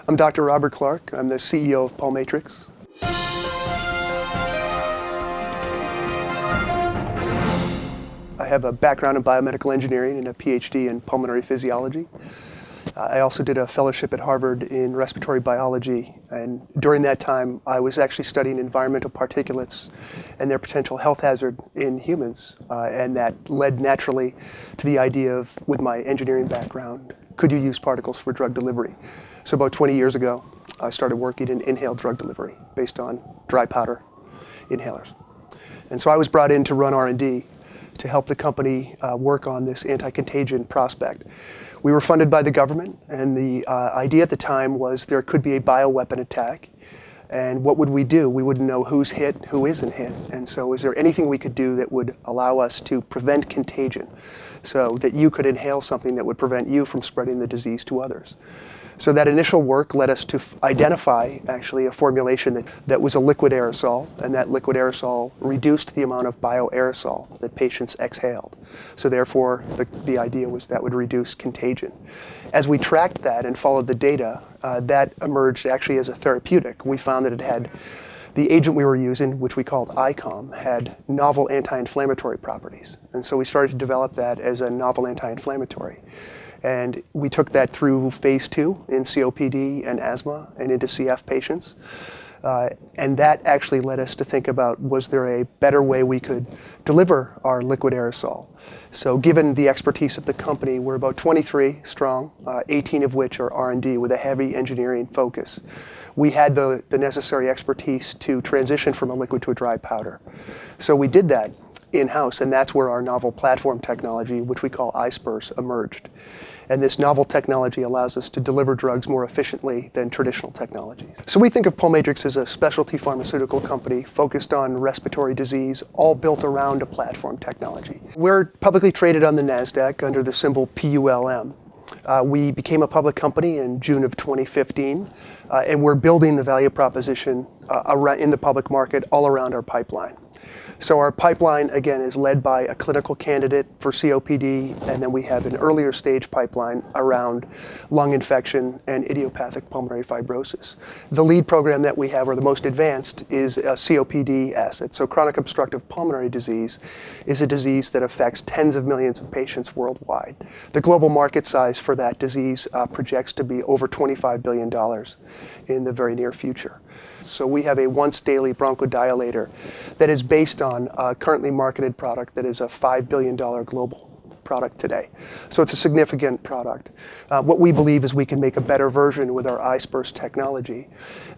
I'm Dr. Robert Clarke. I'm the CEO of Pulmatrix. I have a background in biomedical engineering and a PhD in pulmonary physiology. I also did a fellowship at Harvard in respiratory biology, and during that time I was actually studying environmental particulates and their potential health hazard in humans, and that led naturally to the idea of, with my engineering background, could you use particles for drug delivery? So about 20 years ago I started working in inhaled drug delivery based on dry powder inhalers. And so I was brought in to run R&D to help the company work on this anti-contagion prospect. We were funded by the government, and the idea at the time was there could be a bioweapon attack, and what would we do? We wouldn't know who's hit, who isn't hit, and so is there anything we could do that would allow us to prevent contagion so that you could inhale something that would prevent you from spreading the disease to others? So that initial work led us to identify actually a formulation that was a liquid aerosol, and that liquid aerosol reduced the amount of bioaerosol that patients exhaled. So therefore, the idea was that would reduce contagion. As we tracked that and followed the data, that emerged actually as a therapeutic. We found that it had, the agent we were using, which we called ICOM, had novel anti-inflammatory properties. And so we started to develop that as a novel anti-inflammatory. And we took that through phase 2 in COPD and asthma and into CF patients. And that actually led us to think about, was there a better way we could deliver our liquid aerosol? So given the expertise of the company, we're about 23 strong, 18 of which are R&D with a heavy engineering focus. We had the necessary expertise to transition from a liquid to a dry powder. So we did that in-house, and that's where our novel platform technology, which we call iSPERS, emerged. And this novel technology allows us to deliver drugs more efficiently than traditional technologies. So we think of Pulmatrix as a specialty pharmaceutical company focused on respiratory disease, all built around a platform technology. We're publicly traded on the NASDAQ under the symbol PULM. We became a public company in June of 2015, and we're building the value proposition in the public market all around our pipeline. So our pipeline, again, is led by a clinical candidate for COPD, and then we have an earlier stage pipeline around lung infection and idiopathic pulmonary fibrosis. The lead program that we have, or the most advanced, is a COPD asset. So chronic obstructive pulmonary disease is a disease that affects tens of millions of patients worldwide. The global market size for that disease projects to be over $25 billion in the very near future. So we have a once daily bronchodilator that is based on a currently marketed product that is a $5 billion global product today. So it's a significant product. What we believe is we can make a better version with our iSPERS technology.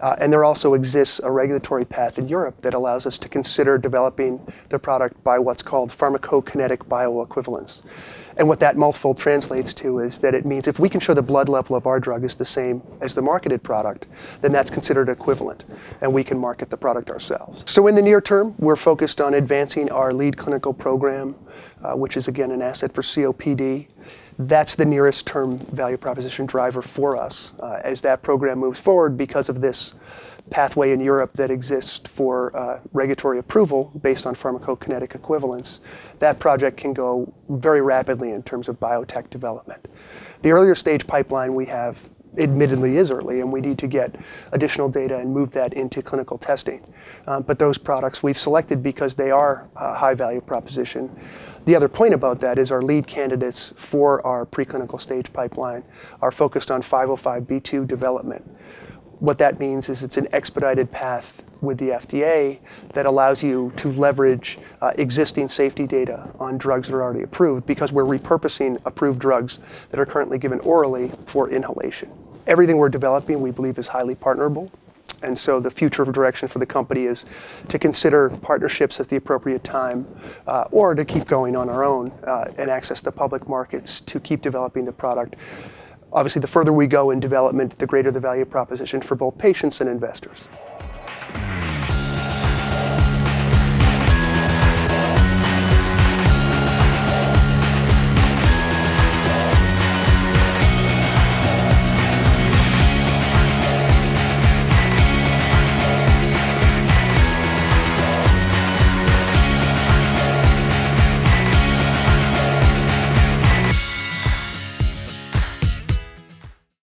And there also exists a regulatory path in Europe that allows us to consider developing the product by what's called pharmacokinetic bioequivalence. And what that mouthful translates to is that it means if we can show the blood level of our drug is the same as the marketed product, then that's considered equivalent, and we can market the product ourselves. So in the near term, we're focused on advancing our lead clinical program, which is again an asset for COPD. That's the nearest term value proposition driver for us as that program moves forward because of this pathway in Europe that exists for regulatory approval based on pharmacokinetic equivalence. That project can go very rapidly in terms of biotech development. The earlier stage pipeline we have admittedly is early, and we need to get additional data and move that into clinical testing. But those products we've selected because they are a high value proposition. The other point about that is our lead candidates for our preclinical stage pipeline are focused on 505(b)(2) development. What that means is it's an expedited path with the FDA that allows you to leverage existing safety data on drugs that are already approved, because we're repurposing approved drugs that are currently given orally for inhalation. Everything we're developing we believe is highly partnerable, and so the future direction for the company is to consider partnerships at the appropriate time, or to keep going on our own and access the public markets to keep developing the product. Obviously, the further we go in development, the greater the value proposition for both patients and investors.